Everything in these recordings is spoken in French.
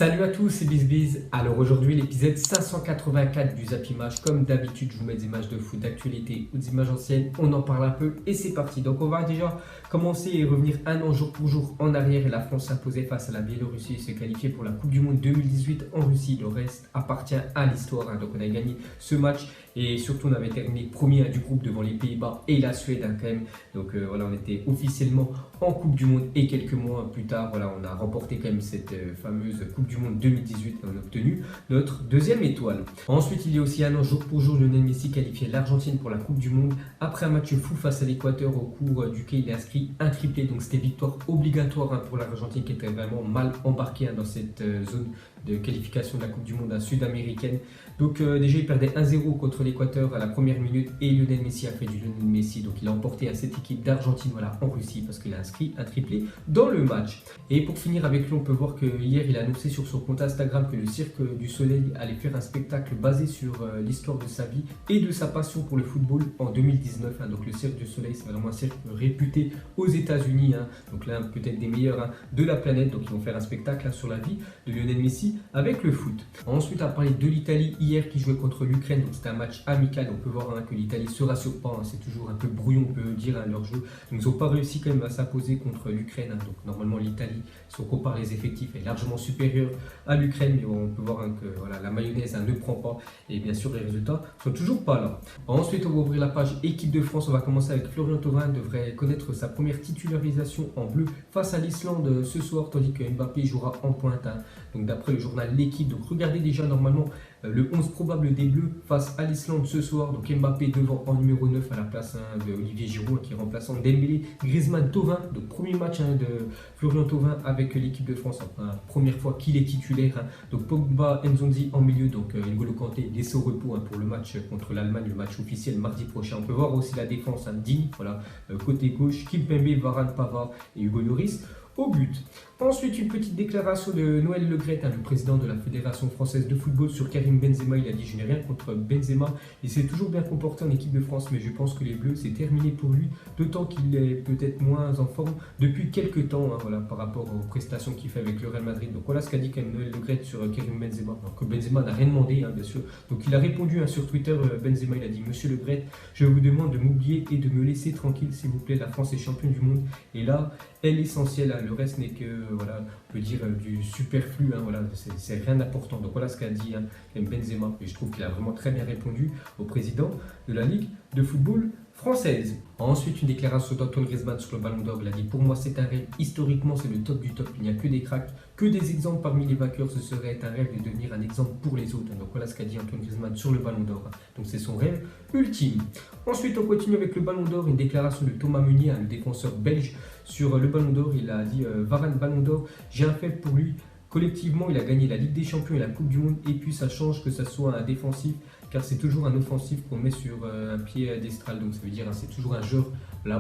Salut à tous, c'est BizBiz. Alors aujourd'hui, l'épisode 584 du Zap Image. Comme d'habitude, je vous mets des images de foot d'actualité ou des images anciennes. On en parle un peu et c'est parti. Donc on va déjà commencer et revenir un an jour pour jour en arrière. Et la France s'imposait face à la Biélorussie et se qualifiait pour la Coupe du Monde 2018 en Russie. Le reste appartient à l'histoire. Donc on a gagné ce match et surtout on avait terminé premier du groupe devant les Pays-Bas et la Suède quand même. Donc voilà, on était officiellement en Coupe du Monde et quelques mois plus tard, voilà, on a remporté quand même cette fameuse Coupe du Monde 2018 et on a obtenu notre deuxième étoile. Ensuite, il y a aussi un an jour pour jour, Lionel Messi qualifiait l'Argentine pour la Coupe du Monde après un match fou face à l'Équateur au cours duquel il a inscrit un triplé. Donc c'était victoire obligatoire pour l'Argentine qui était vraiment mal embarquée dans cette zone de qualification de la Coupe du Monde sud-américaine. Donc déjà il perdait 1-0 contre l'Équateur à la première minute et Lionel Messi a fait du Lionel Messi. Donc il a emporté à cette équipe d'Argentine en Russie parce qu'il a inscrit un triplé dans le match. Et pour finir avec lui, on peut voir que hier il a annoncé sur son compte Instagram que le Cirque du Soleil allait faire un spectacle basé sur l'histoire de sa vie et de sa passion pour le football en 2019. Donc le Cirque du Soleil, c'est vraiment un cirque réputé aux États-Unis, donc l'un peut-être des meilleurs de la planète. Donc ils vont faire un spectacle sur la vie de Lionel Messi avec le foot. Ensuite, on va parler de l'Italie hier qui jouait contre l'Ukraine. Donc c'était un match amical. On peut voir que l'Italie se rassure pas. C'est toujours un peu brouillon, on peut dire, leur jeu. Donc ils n'ont pas réussi quand même à s'imposer contre l'Ukraine. Donc normalement l'Italie, si on compare les effectifs, est largement supérieure à l'Ukraine. Mais on peut voir que voilà, la mayonnaise ne prend pas. Et bien sûr, les résultats sont toujours pas là. Ensuite, on va ouvrir la page équipe de France. On va commencer avec Florian Thauvin. Devrait connaître sa première titularisation en bleu face à l'Islande ce soir, tandis que Mbappé jouera en pointe. Donc d'après le journal L'équipe, donc regardez déjà normalement le 11 probable des Bleus face à l'Islande ce soir. Donc Mbappé devant en numéro 9 à la place de Olivier Giroud qui est remplaçant Dembélé, Griezmann, Thauvin. Donc premier match de Florian Thauvin avec l'équipe de France, première fois qu'il est titulaire. Donc Pogba, Nzonzi en milieu, donc N'Golo Kanté laissé au repos pour le match contre l'Allemagne, le match officiel mardi prochain. On peut voir aussi la défense digne, voilà, côté gauche, Kimpembe, Varane, Pavard et Hugo Lloris au but. Ensuite, une petite déclaration de Noël Le Graët, le président de la Fédération française de football, sur Karim Benzema. Il a dit: je n'ai rien contre Benzema, il s'est toujours bien comporté en équipe de France, mais je pense que les Bleus, c'est terminé pour lui, d'autant qu'il est peut-être moins en forme depuis quelques temps, voilà, par rapport aux prestations qu'il fait avec le Real Madrid. Donc voilà ce qu'a dit Noël Le Graët sur Karim Benzema. Donc Benzema n'a rien demandé, bien sûr. Donc il a répondu sur Twitter, Benzema, il a dit: Monsieur Le Graët, je vous demande de m'oublier et de me laisser tranquille, s'il vous plaît, la France est championne du monde, et là, est l'essentiel, le reste n'est que, voilà, on peut dire du superflu, voilà, c'est rien d'important. Donc voilà ce qu'a dit Benzema, et je trouve qu'il a vraiment très bien répondu au président de la Ligue de football française. Ensuite, une déclaration d'Antoine Griezmann sur le Ballon d'Or. Il a dit: pour moi, c'est un rêve. Historiquement, c'est le top du top. Il n'y a que des cracks, que des exemples parmi les vainqueurs. Ce serait un rêve de devenir un exemple pour les autres. Donc voilà ce qu'a dit Antoine Griezmann sur le Ballon d'Or. Donc c'est son rêve ultime. Ensuite, on continue avec le Ballon d'Or. Une déclaration de Thomas Meunier, le défenseur belge, sur le Ballon d'Or. Il a dit: Varane, Ballon d'Or, j'ai un fait pour lui. Collectivement, il a gagné la Ligue des Champions et la Coupe du Monde. Et puis, ça change que ça soit un défensif, car c'est toujours un offensif qu'on met sur un pied d'estral. Donc, ça veut dire c'est toujours un joueur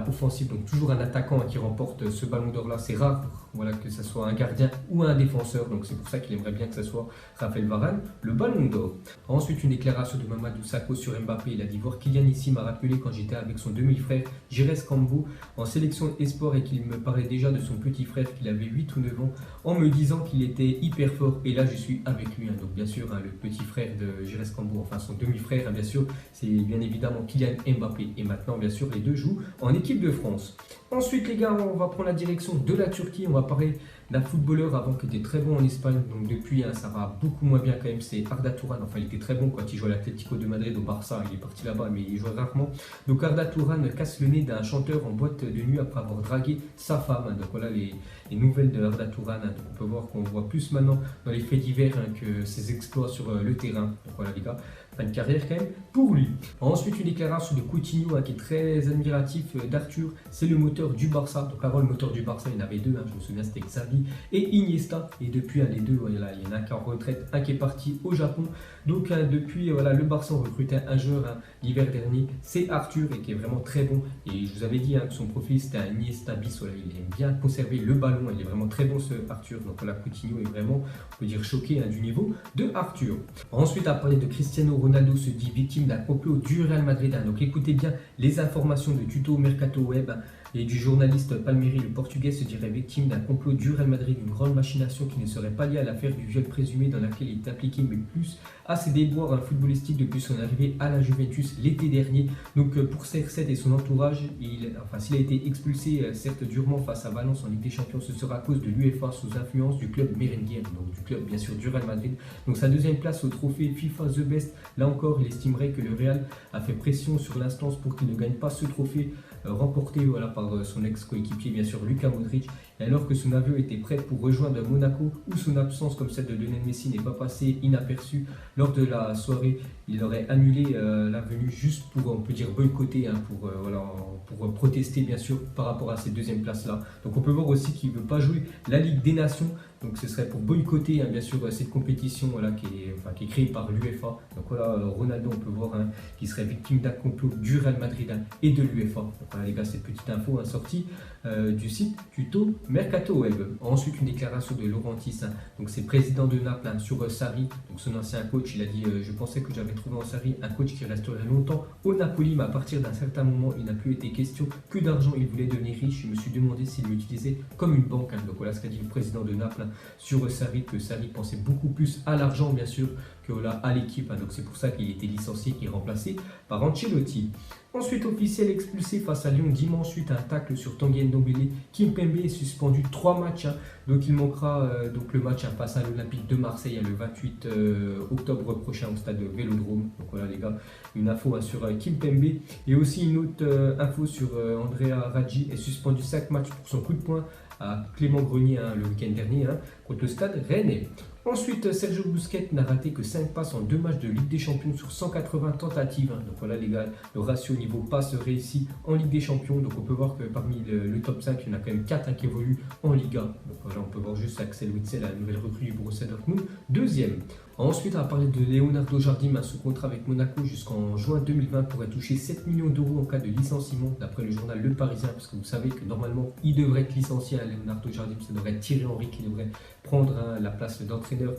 offensif, donc toujours un attaquant qui remporte ce Ballon d'Or là. C'est rare, voilà, que ce soit un gardien ou un défenseur. Donc, c'est pour ça qu'il aimerait bien que ce soit Raphaël Varane, le Ballon d'Or. Ensuite, une déclaration de Mamadou Sakho sur Mbappé. Il a dit: voir Kylian ici m'a rappelé quand j'étais avec son demi-frère Jires Cambo en sélection Esport et qu'il me parlait déjà de son petit frère qu'il avait 8 ou 9 ans en me disant qu'il était hyper fort, et là je suis avec lui. Donc bien sûr, le petit frère de Jires Cambo, enfin son demi-frère, bien sûr, c'est bien évidemment Kylian Mbappé. Et maintenant, bien sûr, les deux jouent en équipe de France. Ensuite, les gars, on va prendre la direction de la Turquie. On va parler d'un footballeur avant qui était très bon en Espagne. Donc depuis, ça va beaucoup moins bien quand même. C'est Arda Turan. Enfin, il était très bon quand il jouait à l'Atlético de Madrid, au Barça. Il est parti là-bas, mais il jouait rarement. Donc Arda Turan casse le nez d'un chanteur en boîte de nuit après avoir dragué sa femme. Donc voilà les nouvelles de Arda Turan. Donc on peut voir qu'on voit plus maintenant dans les faits divers que ses exploits sur le terrain. Donc voilà les gars, fin de carrière quand même pour lui. Ensuite, une déclaration de Coutinho qui est très admiratif d'Arthur. C'est le moteur du Barça. Donc avant, le moteur du Barça, il y en avait deux. Je me souviens, c'était Xavi et Iniesta. Et depuis, les deux, il y en a un qui est en retraite, un qui est parti au Japon. Donc depuis, voilà, le Barça a recruté un joueur l'hiver dernier. C'est Arthur, et qui est vraiment très bon. Et je vous avais dit que son profil, c'était un Iniesta bis. Voilà, il aime bien conserver le ballon. Il est vraiment très bon, ce Arthur. Donc voilà, Coutinho est vraiment, on peut dire, choqué du niveau de Arthur. Ensuite, à parler de Cristiano Ronaldo, se dit victime d'un complot du Real Madrid. Donc écoutez bien les informations de Tuto Mercato Web et du journaliste Palmieri. Le Portugais se dirait victime d'un complot du Real Madrid, une grande machination qui ne serait pas liée à l'affaire du viol présumé dans laquelle il est impliqué, mais plus à ses déboires footballistiques depuis son arrivée à la Juventus l'été dernier. Donc pour CR7 et son entourage, s'il a été expulsé certes durement face à Valence en Ligue des Champions, ce sera à cause de l'UEFA sous influence du club merengue, donc du club bien sûr du Real Madrid. Donc sa deuxième place au trophée FIFA The Best, là encore il estimerait que le Real a fait pression sur l'instance pour qu'il ne gagne pas ce trophée remporté par son ex-coéquipier bien sûr Luka Modric. Et alors que son aveu était prêt pour rejoindre Monaco, où son absence comme celle de Lionel Messi n'est pas passée inaperçue, lors de la soirée, il aurait annulé la venue juste pour, on peut dire, boycotter, pour protester bien sûr par rapport à ces deuxièmes places-là. Donc on peut voir aussi qu'il ne veut pas jouer la Ligue des Nations, donc ce serait pour boycotter bien sûr cette compétition qui est créée par l'UEFA. Donc voilà, Ronaldo, on peut voir qu'il serait victime d'un complot du Real Madrid et de l'UEFA. Donc voilà les gars, cette petite info sortie du site Tuto Mercato Web. Ensuite, une déclaration de Laurentis, donc c'est président de Naples sur Sarri, donc son ancien coach. Il a dit je pensais que j'avais trouvé en Sarri un coach qui resterait longtemps au Napoli, mais à partir d'un certain moment, il n'a plus été question que d'argent. Il voulait devenir riche. Je me suis demandé s'il l'utilisait comme une banque. Donc voilà ce qu'a dit le président de Naples sur Sarri, que Sarri pensait beaucoup plus à l'argent bien sûr que à l'équipe. Donc c'est pour ça qu'il était licencié, qu'il est remplacé par Ancelotti. Ensuite, officiel expulsé face à Lyon dimanche suite à un tacle sur Tanguy Ndombele. Kimpembe est suspendu 3 matchs. Donc il manquera le match face à l'Olympique de Marseille le 28 octobre prochain au stade Vélodrome. Donc voilà les gars, une info sur Kimpembe. Et aussi une autre info sur Andrea Raggi, est suspendu 5 matchs pour son coup de poing à Clément Grenier le week-end dernier contre le stade Rennais. Ensuite, Sergio Busquets n'a raté que 5 passes en 2 matchs de Ligue des Champions sur 180 tentatives. Donc voilà les gars, le ratio niveau passes réussi en Ligue des Champions. Donc on peut voir que parmi le top 5, il y en a quand même 4 qui évoluent en Liga. Donc voilà, on peut voir juste Axel Witsel, la nouvelle recrue du Borussia Dortmund, deuxième. Ensuite, on va parler de Leonardo Jardim, sous contrat avec Monaco jusqu'en juin 2020, pourrait toucher 7 millions d'euros en cas de licenciement, d'après le journal Le Parisien, parce que vous savez que normalement, il devrait être licencié à Leonardo Jardim, ça devrait être Thierry Henry qui devrait prendre la place d'entraîneur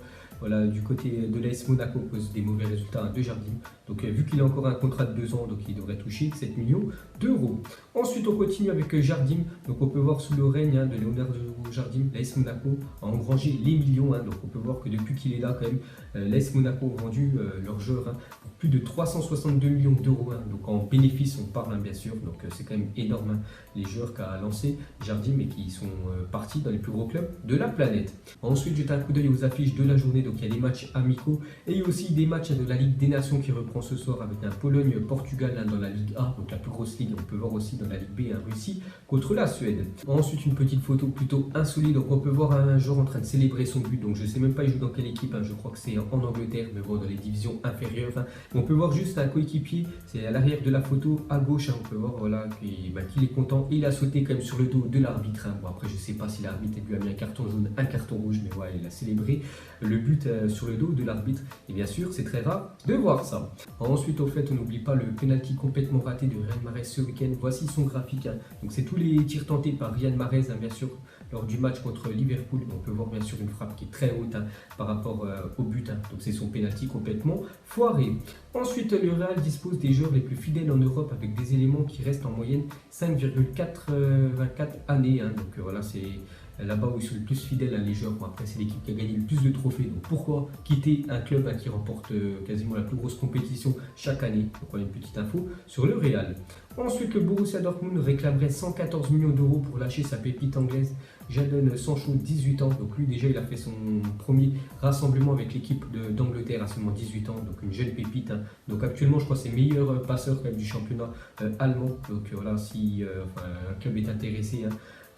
du côté de l'AS Monaco à cause des mauvais résultats de Jardim. Donc vu qu'il a encore un contrat de 2 ans, donc il devrait toucher 7 millions d'euros. Ensuite, on continue avec Jardim. Donc on peut voir sous le règne de Leonardo Jardim, l'AS Monaco a engrangé les millions. Donc on peut voir que depuis qu'il est là, quand même, l'AS Monaco a vendu leurs joueurs pour plus de 362 millions d'euros. Donc en bénéfice, on parle bien sûr. Donc c'est quand même énorme les joueurs qu'a lancé Jardim et qui sont partis dans les plus gros clubs de la planète. Ensuite, jette un coup d'œil aux affiches de la journée. Donc il y a des matchs amicaux et il y a aussi des matchs de la Ligue des Nations qui reprend ce soir avec un Pologne-Portugal dans la Ligue A, donc la plus grosse ligue. On peut voir aussi dans la Ligue B Russie contre la Suède. Ensuite, une petite photo plutôt insolite. Donc on peut voir un joueur en train de célébrer son but. Donc je ne sais même pas il joue dans quelle équipe. Je crois que c'est en Angleterre, mais bon, dans les divisions inférieures. On peut voir juste un coéquipier. C'est à l'arrière de la photo à gauche. On peut voir qu'il est content. Et il a sauté quand même sur le dos de l'arbitre. Bon, après, je ne sais pas si l'arbitre lui a mis un carton jaune, un carton rouge, mais ouais, il a célébré le but sur le dos de l'arbitre. Et bien sûr, c'est très rare de voir ça. Ensuite, au fait, on n'oublie pas le penalty complètement raté de Riyad Mahrez ce week-end. Voici son graphique. Donc, c'est tous les tirs tentés par Riyad Mahrez, bien sûr, lors du match contre Liverpool. On peut voir bien sûr une frappe qui est très haute par rapport au but. Donc, c'est son penalty complètement foiré. Ensuite, le Real dispose des joueurs les plus fidèles en Europe avec des éléments qui restent en moyenne 5,84 années. Donc, voilà, c'est là-bas où ils sont le plus fidèles les joueurs. Bon, après, c'est l'équipe qui a gagné le plus de trophées. Donc pourquoi quitter un club qui remporte quasiment la plus grosse compétition chaque année? Donc voilà une petite info sur le Real. Ensuite, le Borussia Dortmund réclamerait 114 millions d'euros pour lâcher sa pépite anglaise Jadon Sancho, 18 ans. Donc lui déjà il a fait son premier rassemblement avec l'équipe d'Angleterre à seulement 18 ans. Donc une jeune pépite. Donc actuellement je crois que c'est le meilleur passeur quand même du championnat allemand. Donc voilà, si un club est intéressé,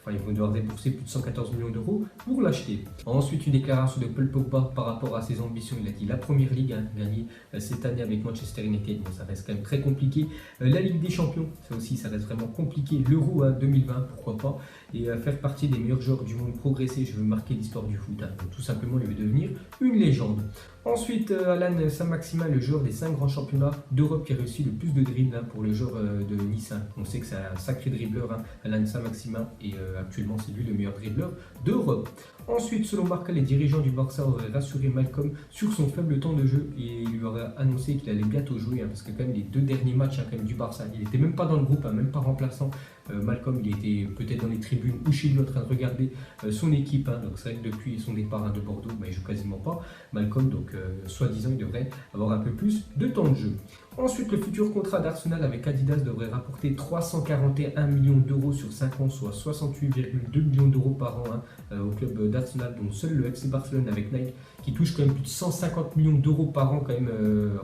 ils vont devoir débourser plus de 114 millions d'euros pour l'acheter. Ensuite, une déclaration de Paul Pogba par rapport à ses ambitions. Il a dit la Première Ligue, gagner cette année avec Manchester United. Bon, ça reste quand même très compliqué. La Ligue des Champions, ça aussi, ça reste vraiment compliqué. L'Euro 2020, pourquoi pas. Et faire partie des meilleurs joueurs du monde, progresser. Je veux marquer l'histoire du foot. Donc, tout simplement, il veut devenir une légende. Ensuite, Alan Saint-Maximin, le joueur des 5 grands championnats d'Europe qui a réussi le plus de dribbles pour le joueur de Nice. On sait que c'est un sacré dribbleur, Alan Saint-Maximin, et actuellement c'est lui le meilleur dribbleur d'Europe. Ensuite, selon Marca, les dirigeants du Barça auraient rassuré Malcolm sur son faible temps de jeu et il lui aurait annoncé qu'il allait bientôt jouer, parce que quand même les 2 derniers matchs quand même, du Barça, il n'était même pas dans le groupe, même pas remplaçant. Malcolm, il était peut-être dans les tribunes ou chez lui en train de regarder son équipe. Hein. Donc c'est vrai que depuis son départ de Bordeaux, il joue quasiment pas. Malcolm, donc soi-disant, il devrait avoir un peu plus de temps de jeu. Ensuite, le futur contrat d'Arsenal avec Adidas devrait rapporter 341 millions d'euros sur 5 ans, soit 68,2 millions d'euros par an au club d'Arsenal. Donc seul le FC Barcelone avec Nike qui touche quand même plus de 150 millions d'euros par an quand même.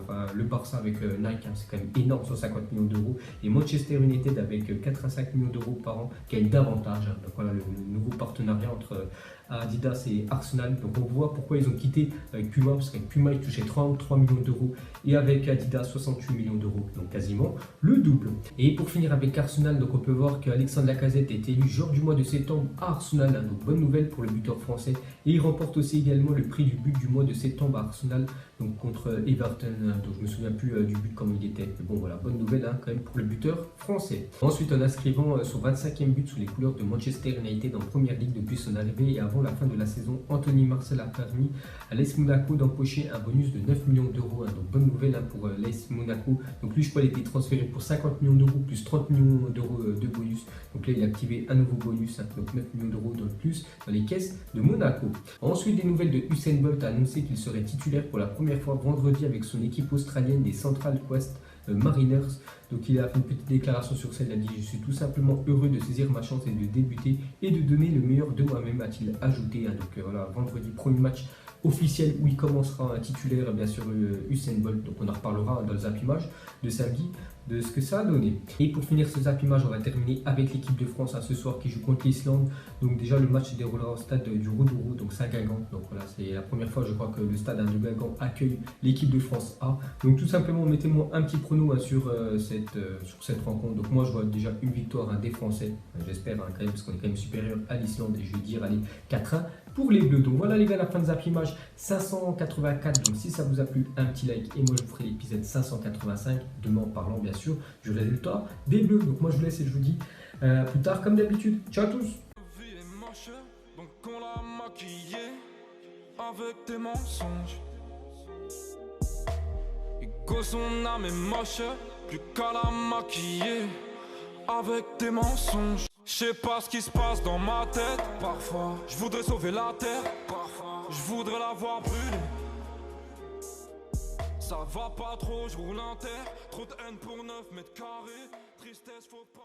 Enfin, le Barça avec Nike, hein, c'est quand même énorme, 150 millions d'euros. Et Manchester United avec 85 millions d'euros par an gagne davantage. Hein. Donc voilà le nouveau partenariat entre Adidas et Arsenal. Donc on voit pourquoi ils ont quitté avec Puma, parce qu'avec Puma ils touchaient 33 millions d'euros et avec Adidas 68 millions d'euros, donc quasiment le double. Et pour finir avec Arsenal, donc on peut voir qu'Alexandre Lacazette est élu joueur du mois de septembre à Arsenal, hein, donc bonne nouvelle pour le buteur français. Et il remporte aussi également le prix du but du mois de septembre à Arsenal, donc contre Everton, donc je me souviens plus du but comment il était. Mais bon voilà, bonne nouvelle hein, quand même pour le buteur français. Ensuite en inscrivant son 25e but sous les couleurs de Manchester United en première ligue depuis son arrivée et avant la fin de la saison, Anthony Martial a permis à l'AS Monaco d'empocher un bonus de 9 millions d'euros. Hein, donc bonne nouvelle hein, pour l'AS Monaco. Donc lui je crois qu'il a été transféré pour 50 millions d'euros plus 30 millions d'euros de bonus. Donc là il a activé un nouveau bonus, hein, donc 9 millions d'euros de plus dans les caisses de Monaco. Ensuite des nouvelles de Usain Bolt a annoncé qu'il serait titulaire pour la première fois vendredi avec son équipe australienne des Central Coast Mariners. Donc il a fait une petite déclaration sur ça, il a dit: je suis tout simplement heureux de saisir ma chance et de débuter et de donner le meilleur de moi-même, a-t-il ajouté. Hein. Donc voilà, vendredi, premier match officiel où il commencera un titulaire, bien sûr Usain Bolt. Donc on en reparlera dans le zappimage de samedi de ce que ça a donné. Et pour finir ce zappimage, on va terminer avec l'équipe de France ce soir qui joue contre l'Islande. Donc déjà le match se déroulera au stade du Rodouro, donc Saint-Guingamp. Donc voilà, c'est la première fois je crois que le stade de Guingamp accueille l'équipe de France A. Donc tout simplement mettez-moi un petit prono sur cette rencontre. Donc moi je vois déjà une victoire des Français, j'espère quand même, parce qu'on est quand même supérieur à l'Islande, et je vais dire allez 4-1 pour les Bleus. Donc voilà les gars, la fin de zappimage 584. Donc si ça vous a plu, un petit like et moi je vous ferai l'épisode 585 demain en parlant bien sûr du résultat des Bleus. Donc moi je vous laisse et je vous dis plus tard comme d'habitude. Ciao à tous. Donc on l'a maquillé avec tes mensonges. Et que son âme est moche, plus qu'à la maquiller avec tes mensonges. Je sais pas ce qui se passe dans ma tête. Parfois, je voudrais sauver la terre. Parfois, je voudrais la voir brûler. Ça va pas trop, je roule un terre. Trop de haine pour 9 mètres carrés. Tristesse, faut pas.